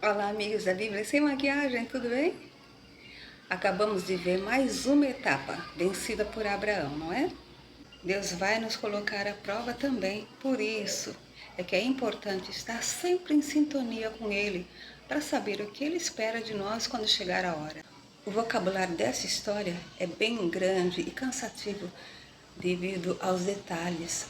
Olá, amigos da Bíblia sem maquiagem, tudo bem? Acabamos de ver mais uma etapa vencida por Abraão, não é? Deus vai nos colocar à prova também, por isso é que é importante estar sempre em sintonia com Ele para saber o que Ele espera de nós quando chegar a hora. O vocabulário dessa história é bem grande e cansativo devido aos detalhes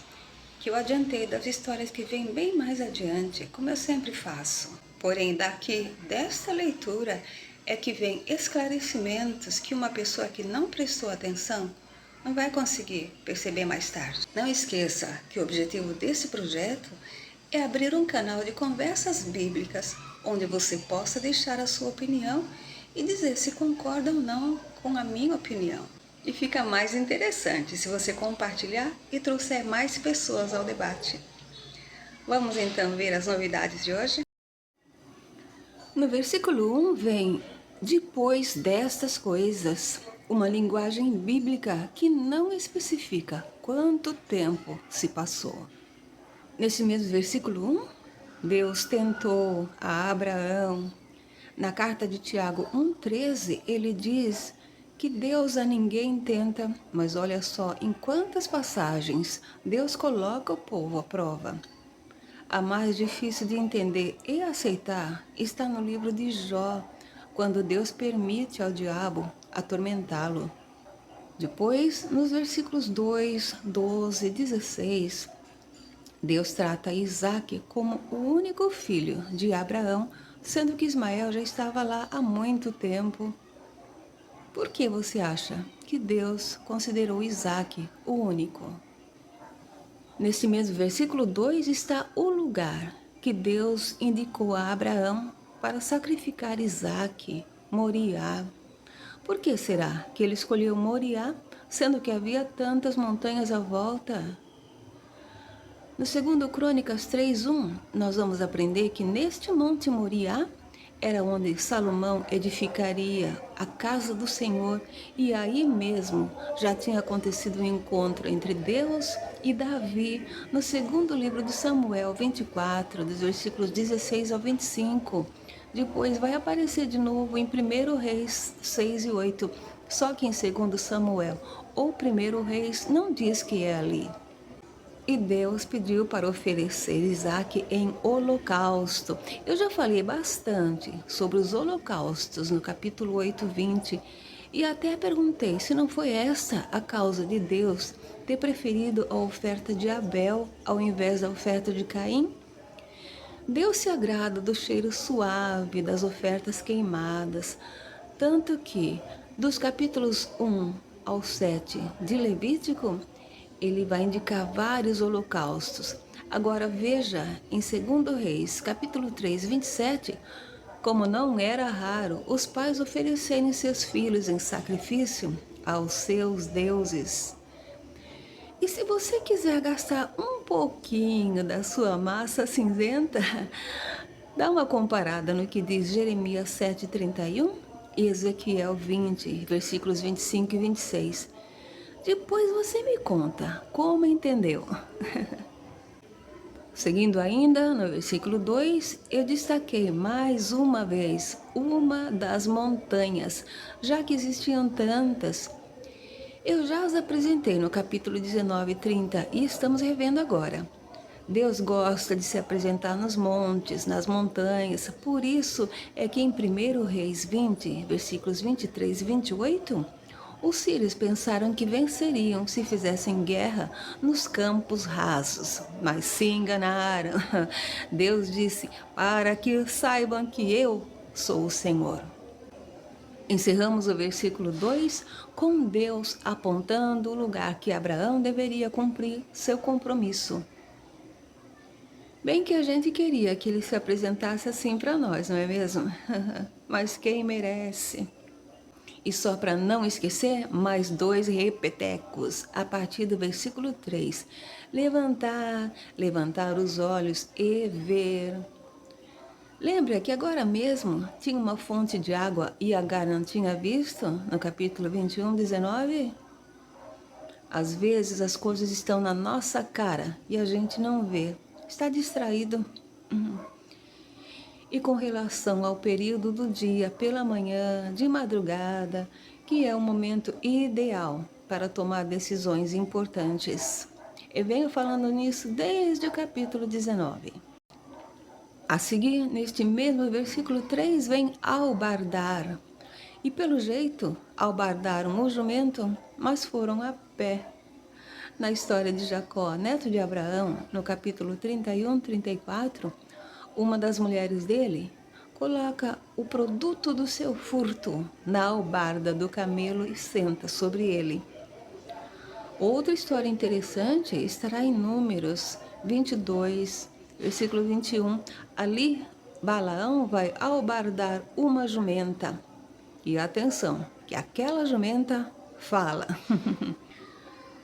que eu adiantei das histórias que vêm bem mais adiante, como eu sempre faço. Porém, daqui desta leitura é que vem esclarecimentos que uma pessoa que não prestou atenção não vai conseguir perceber mais tarde. Não esqueça que o objetivo desse projeto é abrir um canal de conversas bíblicas onde você possa deixar a sua opinião e dizer se concorda ou não com a minha opinião. E fica mais interessante se você compartilhar e trouxer mais pessoas ao debate. Vamos então ver as novidades de hoje? No versículo 1 vem: depois destas coisas, uma linguagem bíblica que não especifica quanto tempo se passou. Nesse mesmo versículo 1, Deus tentou a Abraão. Na carta de Tiago 1,13, ele diz que Deus a ninguém tenta, mas olha só em quantas passagens Deus coloca o povo à prova. A mais difícil de entender e aceitar está no livro de Jó, quando Deus permite ao diabo atormentá-lo. Depois, nos versículos 2, 12 e 16, Deus trata Isaac como o único filho de Abraão, sendo que Ismael já estava lá há muito tempo. Por que você acha que Deus considerou Isaac o único? Nesse mesmo versículo 2 está o lugar que Deus indicou a Abraão para sacrificar Isaac, Moriá. Por que será que ele escolheu Moriá, sendo que havia tantas montanhas à volta? No segundo Crônicas 3:1, nós vamos aprender que neste monte Moriá era onde Salomão edificaria a casa do Senhor, e aí mesmo já tinha acontecido um encontro entre Deus e Davi, no segundo livro de Samuel 24, dos versículos 16 ao 25. Depois vai aparecer de novo em 1 Reis 6 e 8, só que em 2 Samuel ou 1 Reis não diz que é ali. E Deus pediu para oferecer Isaac em holocausto. Eu já falei bastante sobre os holocaustos no capítulo 8, 20, e até perguntei se não foi essa a causa de Deus ter preferido a oferta de Abel ao invés da oferta de Caim. Deus se agrada do cheiro suave das ofertas queimadas, tanto que, dos capítulos 1 ao 7 de Levítico, ele vai indicar vários holocaustos. Agora veja em 2 Reis, capítulo 3, 27, como não era raro os pais oferecerem seus filhos em sacrifício aos seus deuses. E se você quiser gastar um pouquinho da sua massa cinzenta, dá uma comparada no que diz Jeremias 7,31 e Ezequiel 20, versículos 25 e 26. Depois você me conta como entendeu. Seguindo ainda, no versículo 2, eu destaquei mais uma vez uma das montanhas, já que existiam tantas. Eu já as apresentei no capítulo 19 e 30 e estamos revendo agora. Deus gosta de se apresentar nos montes, nas montanhas, por isso é que em 1 Reis 20, versículos 23 e 28, os sírios pensaram que venceriam se fizessem guerra nos campos rasos, mas se enganaram. Deus disse: para que saibam que eu sou o Senhor. Encerramos o versículo 2 com Deus apontando o lugar que Abraão deveria cumprir seu compromisso. Bem que a gente queria que ele se apresentasse assim para nós, não é mesmo? Mas quem merece? E só para não esquecer, mais dois repetecos, a partir do versículo 3. Levantar, levantar os olhos e ver. Lembra que agora mesmo tinha uma fonte de água e Agar não tinha visto? No capítulo 21, 19? Às vezes as coisas estão na nossa cara e a gente não vê. Está distraído. e com relação ao período do dia pela manhã, de madrugada, que é o momento ideal para tomar decisões importantes. Eu venho falando nisso desde o capítulo 19. A seguir, neste mesmo versículo 3, vem albardar. E pelo jeito, albardaram o jumento, mas foram a pé. Na história de Jacó, neto de Abraão, no capítulo 31, 34, uma das mulheres dele coloca o produto do seu furto na albarda do camelo e senta sobre ele. Outra história interessante estará em Números 22, versículo 21. Ali, Balaão vai albardar uma jumenta. E atenção, que aquela jumenta fala.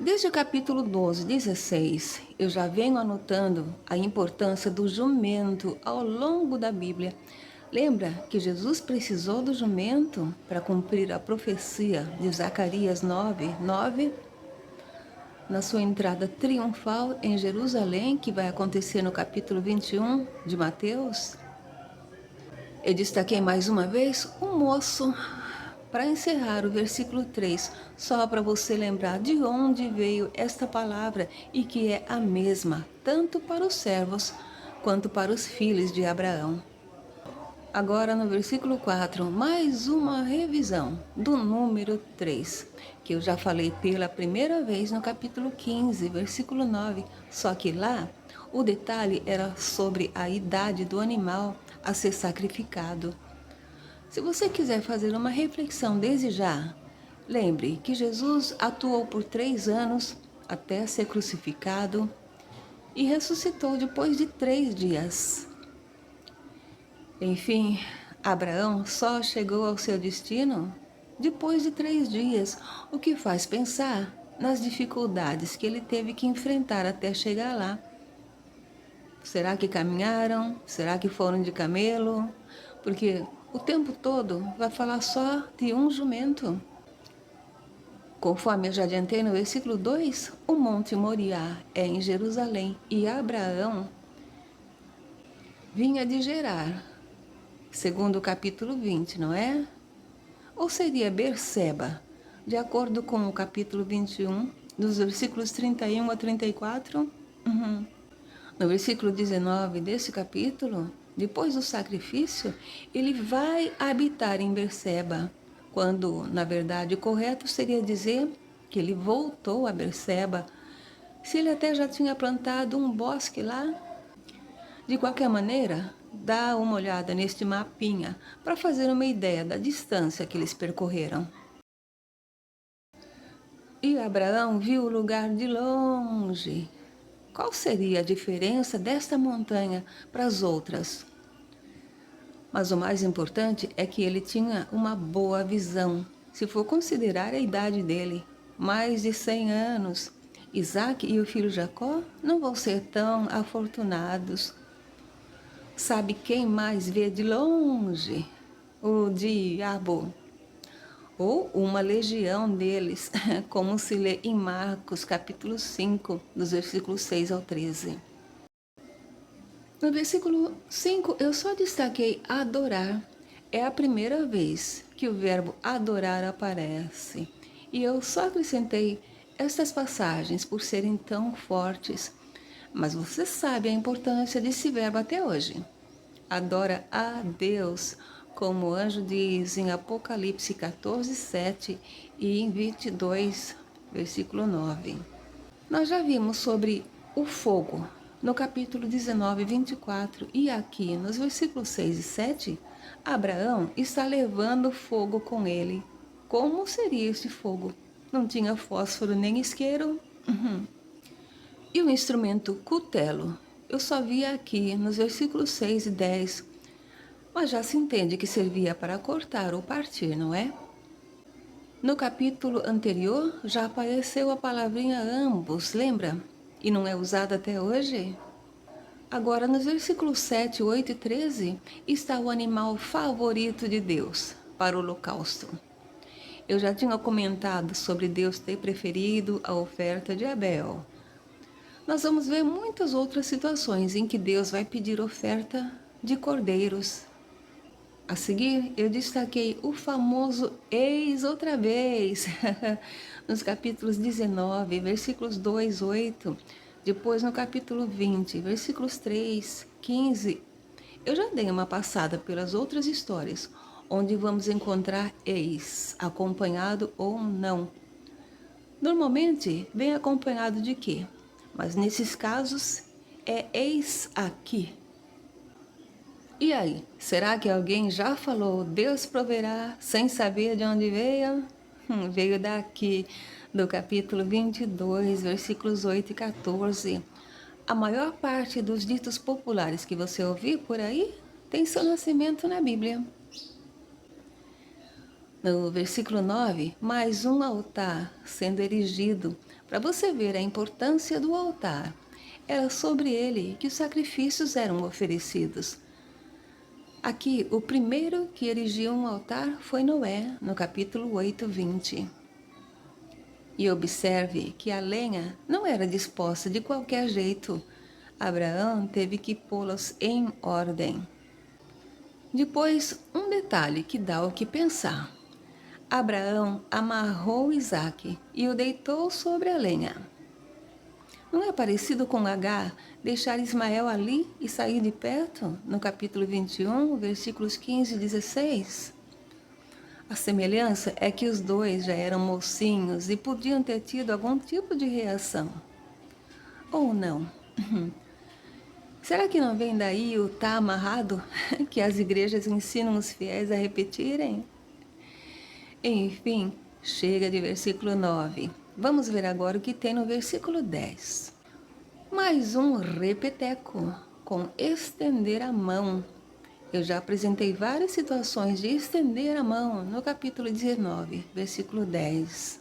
Desde o capítulo 12, 16, eu já venho anotando a importância do jumento ao longo da Bíblia. Lembra que Jesus precisou do jumento para cumprir a profecia de Zacarias 9, 9? Na sua entrada triunfal em Jerusalém, que vai acontecer no capítulo 21 de Mateus? Eu destaquei mais uma vez o moço. Para encerrar o versículo 3, só para você lembrar de onde veio esta palavra e que é a mesma, tanto para os servos quanto para os filhos de Abraão. Agora no versículo 4, mais uma revisão do número 3, que eu já falei pela primeira vez no capítulo 15, versículo 9, só que lá o detalhe era sobre a idade do animal a ser sacrificado. Se você quiser fazer uma reflexão desde já, lembre que Jesus atuou por 3 anos até ser crucificado e ressuscitou depois de 3 dias. Enfim, Abraão só chegou ao seu destino depois de 3 dias, o que faz pensar nas dificuldades que ele teve que enfrentar até chegar lá. Será que caminharam? Será que foram de camelo? Porque o tempo todo vai falar só de um jumento. Conforme eu já adiantei no versículo 2, o Monte Moriá é em Jerusalém e Abraão vinha de Gerar, segundo o capítulo 20, não é? Ou seria Berseba, de acordo com o capítulo 21, dos versículos 31 a 34? No versículo 19 desse capítulo, depois do sacrifício, ele vai habitar em Berseba, quando, na verdade, o correto seria dizer que ele voltou a Berseba, se ele até já tinha plantado um bosque lá. De qualquer maneira, dá uma olhada neste mapinha para fazer uma ideia da distância que eles percorreram. E Abraão viu o lugar de longe. Qual seria a diferença desta montanha para as outras? Mas o mais importante é que ele tinha uma boa visão, se for considerar a idade dele, mais de 100 anos. Isaac e o filho Jacó não vão ser tão afortunados. Sabe quem mais vê de longe? O diabo. Ou uma legião deles, como se lê em Marcos, capítulo 5, dos versículos 6 ao 13. No versículo 5, eu só destaquei adorar. É a primeira vez que o verbo adorar aparece. E eu só acrescentei estas passagens por serem tão fortes. Mas você sabe a importância desse verbo até hoje. Adora a Deus, como o anjo diz em Apocalipse 14, 7 e em 22, versículo 9. Nós já vimos sobre o fogo no capítulo 19, 24, e aqui nos versículos 6 e 7, Abraão está levando fogo com ele. Como seria este fogo? Não tinha fósforo nem isqueiro? E o instrumento cutelo? Eu só vi aqui nos versículos 6 e 10, mas já se entende que servia para cortar ou partir, não é? No capítulo anterior já apareceu a palavrinha ambos, lembra? E não é usada até hoje? Agora, nos versículos 7, 8 e 13, está o animal favorito de Deus para o holocausto. Eu já tinha comentado sobre Deus ter preferido a oferta de Abel. Nós vamos ver muitas outras situações em que Deus vai pedir oferta de cordeiros. A seguir, eu destaquei o famoso eis outra vez, nos capítulos 19, versículos 2, 8, depois no capítulo 20, versículos 3, 15. Eu já dei uma passada pelas outras histórias, onde vamos encontrar eis, acompanhado ou não. Normalmente, vem acompanhado de quê? Mas nesses casos, é eis aqui. E aí, será que alguém já falou Deus proverá sem saber de onde veio? Veio daqui, do capítulo 22, versículos 8 e 14. A maior parte dos ditos populares que você ouvir por aí tem seu nascimento na Bíblia. No versículo 9, mais um altar sendo erigido, para você ver a importância do altar. Era sobre ele que os sacrifícios eram oferecidos. Aqui, o primeiro que erigiu um altar foi Noé, no capítulo 8, 20. E observe que a lenha não era disposta de qualquer jeito. Abraão teve que pô-las em ordem. Depois, um detalhe que dá o que pensar. Abraão amarrou Isaque e o deitou sobre a lenha. Não é parecido com Agar deixar Ismael ali e sair de perto, no capítulo 21, versículos 15 e 16? A semelhança é que os dois já eram mocinhos e podiam ter tido algum tipo de reação. Ou não? Será que não vem daí o tá amarrado que as igrejas ensinam os fiéis a repetirem? Enfim, chega de versículo 9. Vamos ver agora o que tem no versículo 10. Mais um repeteco, com estender a mão. Eu já apresentei várias situações de estender a mão no capítulo 19, versículo 10.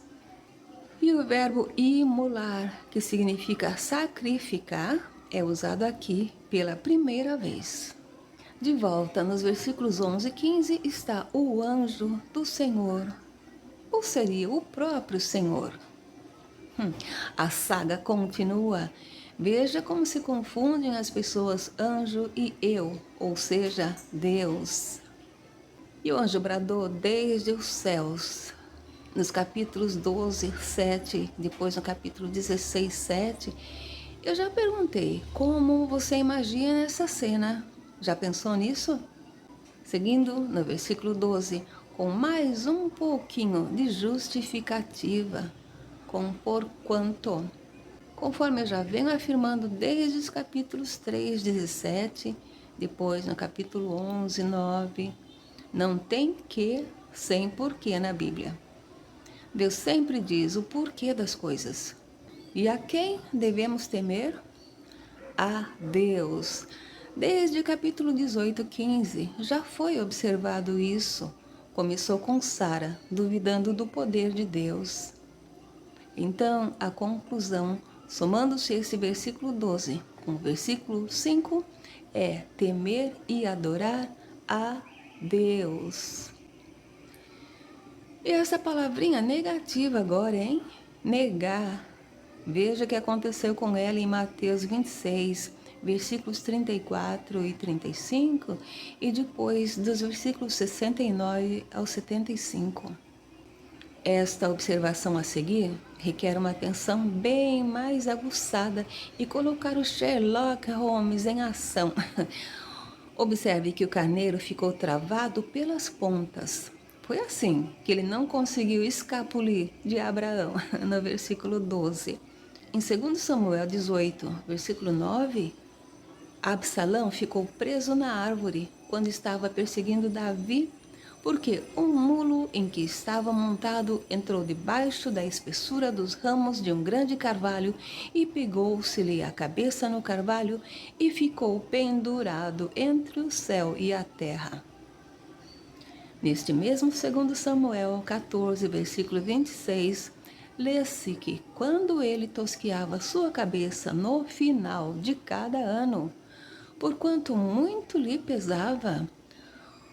E o verbo imolar, que significa sacrificar, é usado aqui pela primeira vez. De volta nos versículos 11 e 15 está o anjo do Senhor, ou seria o próprio Senhor. A saga continua. Veja como se confundem as pessoas anjo e eu, ou seja, Deus. E o anjo bradou desde os céus. Nos capítulos 12, 7, depois no capítulo 16, 7, eu já perguntei como você imagina essa cena. Já pensou nisso? Seguindo no versículo 12, com mais um pouquinho de justificativa, com porquanto, conforme eu já venho afirmando desde os capítulos 3, 17, depois no capítulo 11, 9, não tem que sem porquê na Bíblia. Deus sempre diz o porquê das coisas. E a quem devemos temer? A Deus. Desde o capítulo 18, 15, já foi observado isso. Começou com Sara, duvidando do poder de Deus. Então, a conclusão, somando-se esse versículo 12 com o versículo 5, é temer e adorar a Deus. E essa palavrinha negativa agora, hein? Negar. Veja o que aconteceu com ela em Mateus 26, versículos 34 e 35, e depois dos versículos 69 ao 75. Esta observação a seguir requer uma atenção bem mais aguçada e colocar o Sherlock Holmes em ação. Observe que o carneiro ficou travado pelas pontas. Foi assim que ele não conseguiu escapulir de Abraão, no versículo 12. Em 2 Samuel 18, versículo 9, Absalão ficou preso na árvore quando estava perseguindo Davi, porque um mulo em que estava montado entrou debaixo da espessura dos ramos de um grande carvalho e pegou-se-lhe a cabeça no carvalho e ficou pendurado entre o céu e a terra. Neste mesmo 2 Samuel 14, versículo 26, lê-se que quando ele tosquiava sua cabeça no final de cada ano, porquanto muito lhe pesava,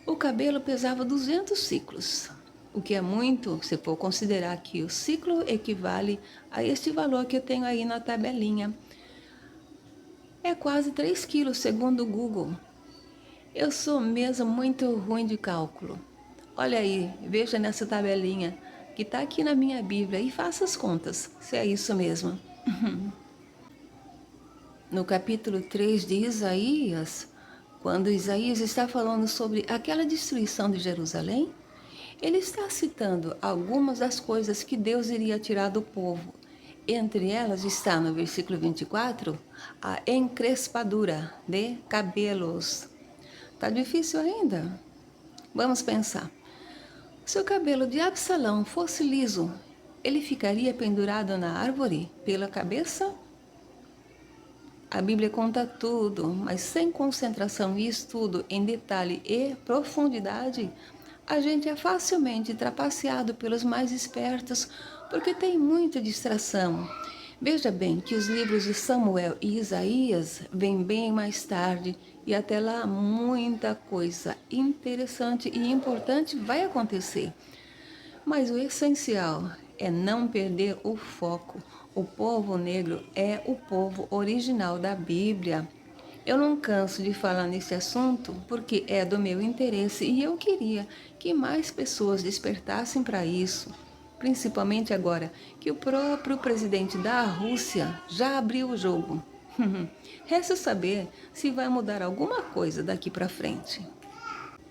o cabelo pesava 200 ciclos, o que é muito se for considerar que o ciclo equivale a este valor que eu tenho aí na tabelinha. É quase 3 quilos, segundo o Google. Eu sou mesmo muito ruim de cálculo. Olha aí, veja nessa tabelinha que está aqui na minha Bíblia e faça as contas, se é isso mesmo. No capítulo 3 de Isaías, quando Isaías está falando sobre aquela destruição de Jerusalém, ele está citando algumas das coisas que Deus iria tirar do povo. Entre elas está no versículo 24 a encrespadura de cabelos. Tá difícil ainda? Vamos pensar. Se o cabelo de Absalão fosse liso, ele ficaria pendurado na árvore pela cabeça? A Bíblia conta tudo, mas sem concentração e estudo em detalhe e profundidade, a gente é facilmente trapaceado pelos mais espertos porque tem muita distração. Veja bem que os livros de Samuel e Isaías vêm bem mais tarde e até lá muita coisa interessante e importante vai acontecer. Mas o essencial é não perder o foco. O povo negro é o povo original da Bíblia. Eu não canso de falar nesse assunto porque é do meu interesse e eu queria que mais pessoas despertassem para isso, principalmente agora que o próprio presidente da Rússia já abriu o jogo. Resta saber se vai mudar alguma coisa daqui para frente.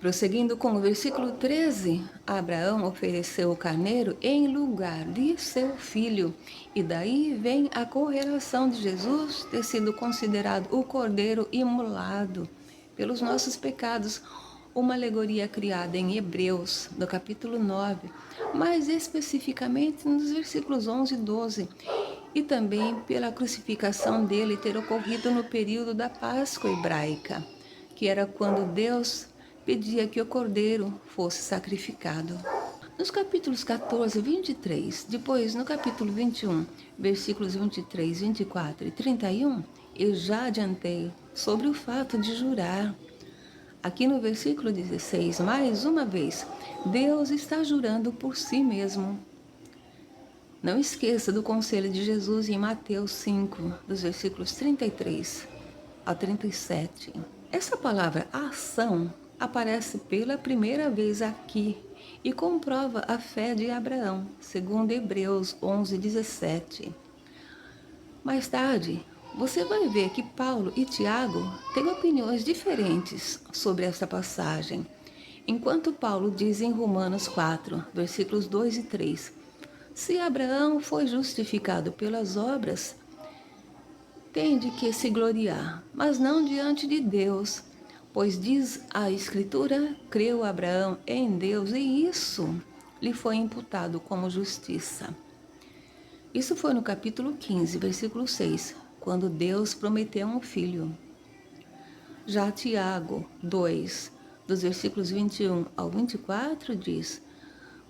Prosseguindo com o versículo 13, Abraão ofereceu o carneiro em lugar de seu filho. E daí vem a correlação de Jesus ter sido considerado o cordeiro imolado pelos nossos pecados, uma alegoria criada em Hebreus, no capítulo 9, mais especificamente nos versículos 11 e 12, e também pela crucificação dele ter ocorrido no período da Páscoa hebraica, que era quando Deus pedia que o cordeiro fosse sacrificado. Nos capítulos 14 e 23, depois no capítulo 21, versículos 23, 24 e 31, eu já adiantei sobre o fato de jurar. Aqui no versículo 16, mais uma vez, Deus está jurando por si mesmo. Não esqueça do conselho de Jesus em Mateus 5, dos versículos 33 a 37. Essa palavra ação aparece pela primeira vez aqui e comprova a fé de Abraão, segundo Hebreus 11, 17. Mais tarde, você vai ver que Paulo e Tiago têm opiniões diferentes sobre esta passagem. Enquanto Paulo diz em Romanos 4, versículos 2 e 3, se Abraão foi justificado pelas obras, tem de que se gloriar, mas não diante de Deus, pois diz a Escritura, creu Abraão em Deus e isso lhe foi imputado como justiça. Isso foi no capítulo 15, versículo 6, quando Deus prometeu um filho. Já Tiago 2, dos versículos 21 ao 24, diz: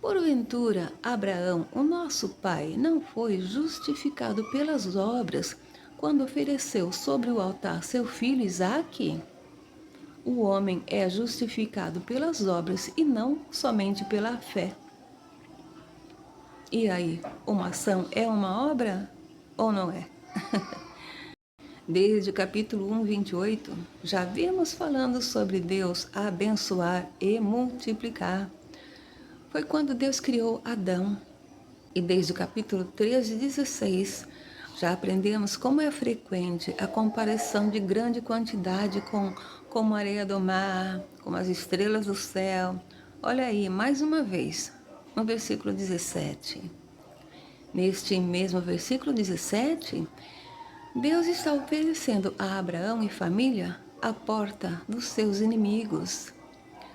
porventura, Abraão, o nosso pai, não foi justificado pelas obras quando ofereceu sobre o altar seu filho Isaque? O homem é justificado pelas obras e não somente pela fé. E aí, uma ação é uma obra ou não é? Desde o capítulo 1, 28, já vimos falando sobre Deus abençoar e multiplicar. Foi quando Deus criou Adão. E desde o capítulo 13, 16, já aprendemos como é frequente a comparação de grande quantidade como a areia do mar, como as estrelas do céu. Olha aí, mais uma vez, no versículo 17. Neste mesmo versículo 17, Deus está oferecendo a Abraão e família a porta dos seus inimigos.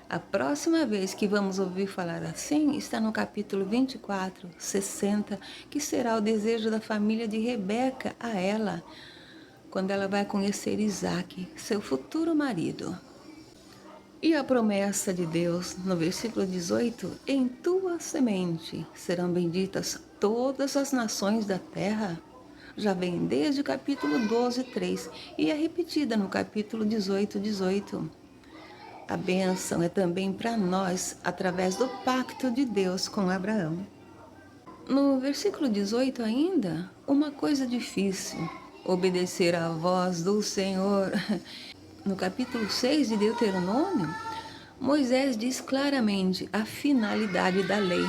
A próxima vez que vamos ouvir falar assim está no capítulo 24, 60, que será o desejo da família de Rebeca a ela, quando ela vai conhecer Isaque, seu futuro marido. E a promessa de Deus, no versículo 18, em tua semente serão benditas todas as nações da terra, já vem desde o capítulo 12, 3, e é repetida no capítulo 18, 18. A bênção é também para nós, através do pacto de Deus com Abraão. No versículo 18 ainda, uma coisa difícil, obedecer à voz do Senhor. no capítulo 6 de Deuteronômio, Moisés diz claramente a finalidade da lei: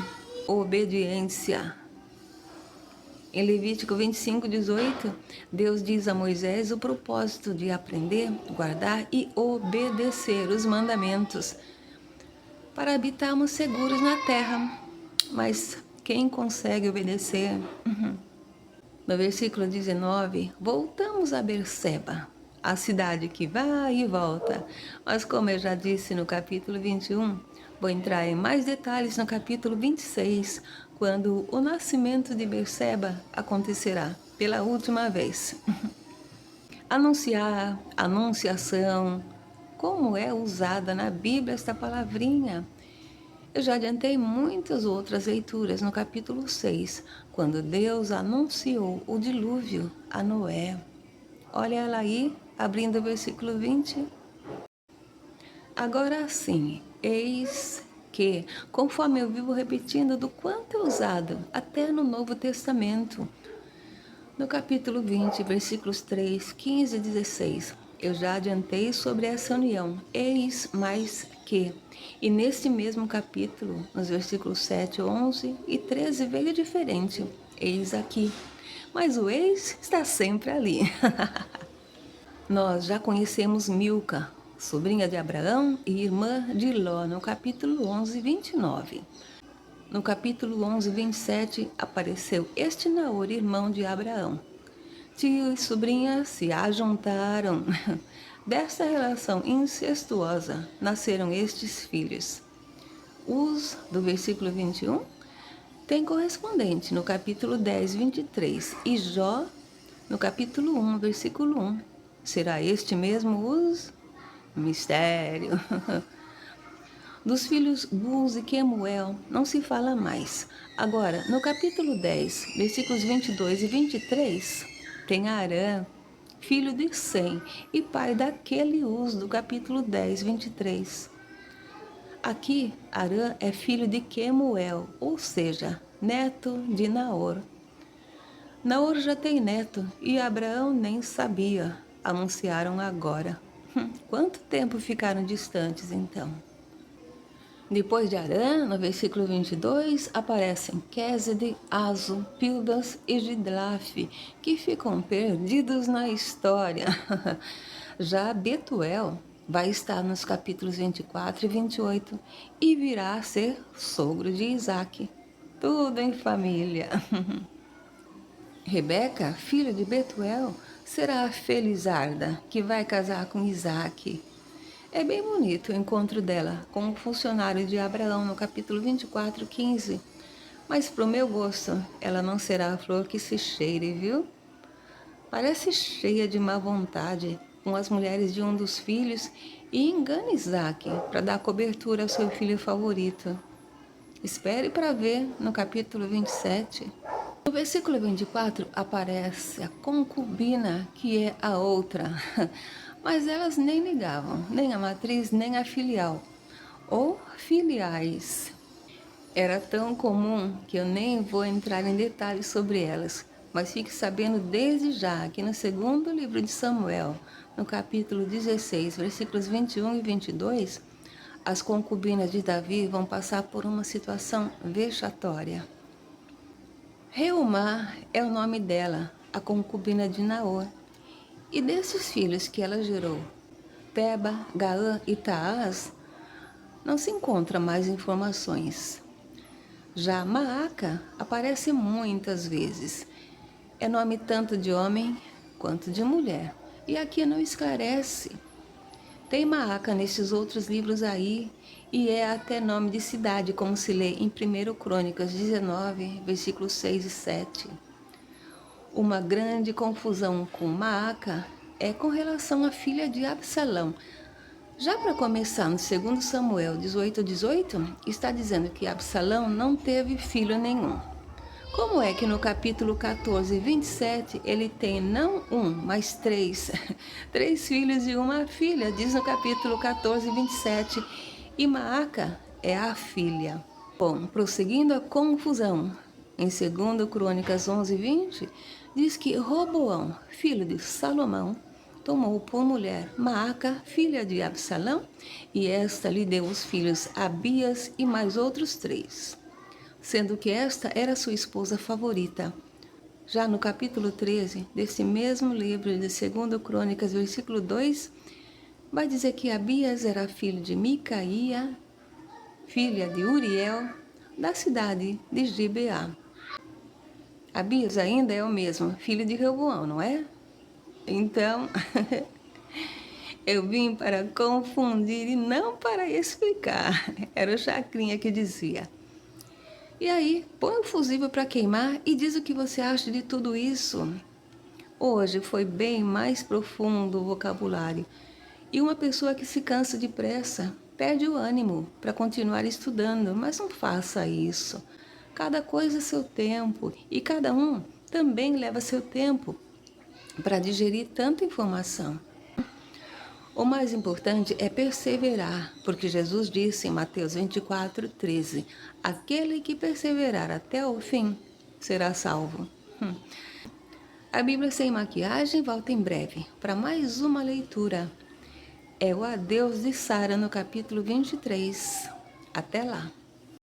obediência. Em Levítico 25:18, Deus diz a Moisés o propósito de aprender, guardar e obedecer os mandamentos para habitarmos seguros na terra. Mas quem consegue obedecer? No versículo 19, voltamos a Berseba, a cidade que vai e volta. Mas como eu já disse no capítulo 21, vou entrar em mais detalhes no capítulo 26, quando o nascimento de Berseba acontecerá pela última vez. Anunciar, anunciação, como é usada na Bíblia esta palavrinha? Eu já adiantei muitas outras leituras no capítulo 6, quando Deus anunciou o dilúvio a Noé. Olha ela aí, abrindo o versículo 20. Agora sim, eis que, conforme eu vivo repetindo do quanto é usado até no Novo Testamento, no capítulo 20, versículos 3, 15 e 16, eu já adiantei sobre essa união, eis mais que. E neste mesmo capítulo, nos versículos 7, 11 e 13, veio diferente, eis aqui. Mas o eis está sempre ali. Nós já conhecemos Milca, sobrinha de Abraão e irmã de Ló, no capítulo 11, 29. No capítulo 11, 27, apareceu este Naor, irmão de Abraão. Tio e sobrinha se ajuntaram. Desta relação incestuosa nasceram estes filhos. Uz, do versículo 21, tem correspondente no capítulo 10, 23. E Jó, no capítulo 1, versículo 1. Será este mesmo Uz? Mistério. Dos filhos Buz e Quemuel não se fala mais. Agora, no capítulo 10, versículos 22 e 23, tem Arã, filho de Sem e pai daquele Uz do capítulo 10, 23. Aqui, Arã é filho de Quemuel, ou seja, neto de Naor. Naor já tem neto e Abraão nem sabia. Anunciaram agora. Quanto tempo ficaram distantes então? Depois de Arã, no versículo 22, aparecem Quésede, Azo, Pildas e Gidlaf, que ficam perdidos na história. Já Betuel vai estar nos capítulos 24 e 28 e virá a ser sogro de Isaque. Tudo em família. Rebeca, filha de Betuel, será a Felizarda, que vai casar com Isaque. É bem bonito o encontro dela com o funcionário de Abraão no capítulo 24, 15. Mas pro meu gosto, ela não será a flor que se cheire, viu? Parece cheia de má vontade com as mulheres de um dos filhos e engana Isaque para dar cobertura ao seu filho favorito. Espere para ver no capítulo 27. No versículo 24 aparece a concubina, que é a outra. Mas elas nem ligavam, nem a matriz, nem a filial, ou filiais. Era tão comum que eu nem vou entrar em detalhes sobre elas, mas fique sabendo desde já que no segundo livro de Samuel, no capítulo 16, versículos 21 e 22, as concubinas de Davi vão passar por uma situação vexatória. Reumá é o nome dela, a concubina de Naor. E desses filhos que ela gerou, Teba, Gaã e Taás, não se encontra mais informações. Já Maaca aparece muitas vezes. É nome tanto de homem quanto de mulher. E aqui não esclarece. Tem Maaca nesses outros livros aí, e é até nome de cidade, como se lê em 1 Crônicas 19, versículos 6 e 7. Uma grande confusão com Maaca é com relação à filha de Absalão. Já para começar, no 2 Samuel 18, está dizendo que Absalão não teve filho nenhum. Como é que no capítulo 14, 27, ele tem não um, mas três? Três filhos e uma filha, diz no capítulo 14, 27. E Maaca é a filha. Bom, prosseguindo a confusão, em 2 Crônicas 11, 20, diz que Roboão, filho de Salomão, tomou por mulher Maaca, filha de Absalão, e esta lhe deu os filhos Abias e mais outros 3, sendo que esta era sua esposa favorita. Já no capítulo 13 desse mesmo livro de 2 Crônicas, versículo 2, vai dizer que Abias era filho de Micaía, filha de Uriel, da cidade de Gibeá. Abias ainda é o mesmo, filho de Reoboão, não é? Então, eu vim para confundir e não para explicar. Era o Chacrinha que dizia. E aí, põe o fusível para queimar e diz o que você acha de tudo isso. Hoje foi bem mais profundo o vocabulário. E uma pessoa que se cansa depressa perde o ânimo para continuar estudando, mas não faça isso. Cada coisa seu tempo e cada um também leva seu tempo para digerir tanta informação. O mais importante é perseverar, porque Jesus disse em Mateus 24:13, aquele que perseverar até o fim será salvo. A Bíblia Sem Maquiagem volta em breve para mais uma leitura. É o adeus de Sara no capítulo 23. Até lá!